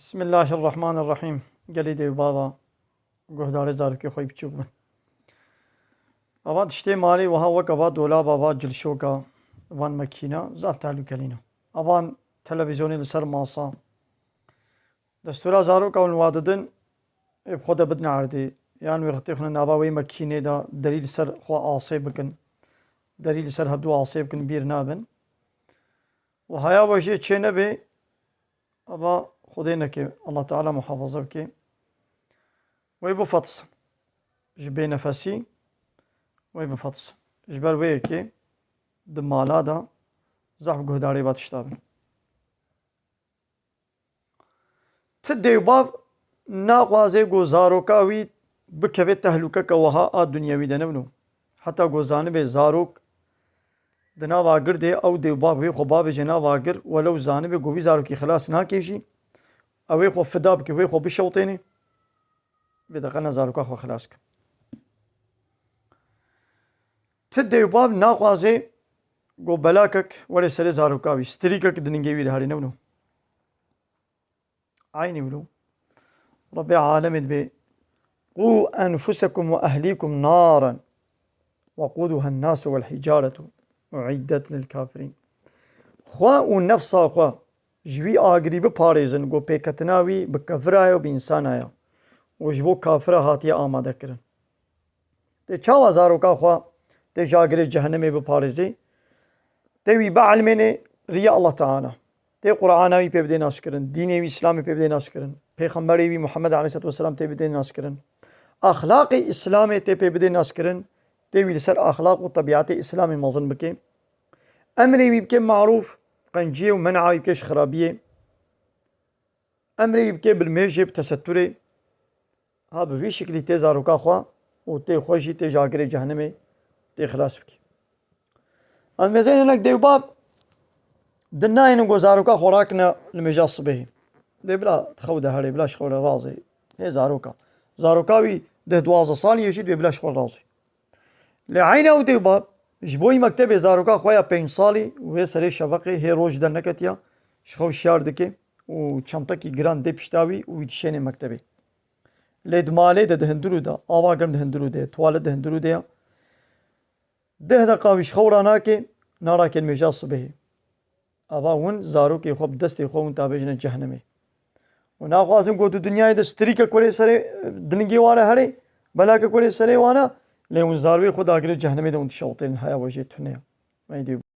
بسم الله الرحمن الرحیم گلی دیو بابا گهدار زارکی خوی بچوک من بابا تشتی مالی وها وکبا دولا بابا جلشوکا وان مکینا زاف تعلو کلینا اوان تلویزیونی لسر ماسا دستورا زاروکا ونواددن بخوده بدنا عردی يعني وقتی خنا ناباوی مکینه دا دلیل سر خوا عاصب بکن دلیل سر هدو عاصب بکن بیر نابن وهایا وجه چه نبی أبا خدينا كي الله تعالى محافظة كي ويبو فطس جبي نفسي ويبو فطس جبر ويكي دمالا دا زحف قهداري باتشتابن تدي باب ناقوازي قوزارو كاوي بكبه تهلوكا كوها الدنياوي دنبنو حتى قوزاني بي زاروك دنا واگر دي او دي باب وي خباب جنا واگر ولو زاني بي قوي زارو كي خلاص نا كيشي اوي خو فداب كي وي خو بشوطيني بدقنا زاروكا خو خلاصك تدي باب ناقوازي قو بلاكك ولي سري زاروكاوي ستريكك دننجيوي لهاري نبنو عيني ولو ربي عالمت بي قوا أنفسكم وأهليكم نارا وقودها الناس والحجارة أعدت للكافرين خوا ونفس خوا جوي آگري بپاريزن قو بيكتناوي بكفرايا وبإنسانايا وجبو كافرا هاتيا آماده کرن تي چاوا زاروكا خوا تي جاگري جهنمي بپاريزي تي بعلمني ريا الله تعالى تي قرآناوي بيبدي ناس کرن ديني إسلامي بيبدي ناس کرن پیغمبري محمد عليه الصلاة والسلام تي بيبدي ناس کرن أخلاقي إسلامي تي بيبدي ناس کرن تي لسر أخلاق وطبيعات إسلامي مظن بكي أمري بيبكي معروف قنجية ومنعه يبكيش خرابية أمري يبكي بالميجي بتستري ها بفي شكلي تي زاروكا خوا وتي خوشي تي جاكري جهنمي تي خلاص بكي المزين هناك ديو باب دناين نقو زاروكا خوراكنا المجا الصبيهي دي بلا تخودة هاري بلا شغل رازي هي زاروكاوي ده دوازة صالي يجيد بلا شغل رازي لعينه وديو باب جبوي مكتبي زاروكا خويا بين صالي وهي سري شبقي هي روج درنكتيا شخو شار دكي وشمتكي جران دي بشتاوي ويتشيني مكتبي لدمالي ده هندرو ده آواقرم ده هندرو ده توالد ده هندرو ده ده دقاوي شخو راناكي ناراكي المجال صبحي أبا ون زاروكي خوب دستي خو تابجنا جهنمي وناخوازم قوتو دنياي ده ستريكا كوري سري دنگي وانا هري بلاكا كوري سري وانا لين زاروي خدا آگري جهنمي ده انتشاوطين هيا وجه تنيا ما يديو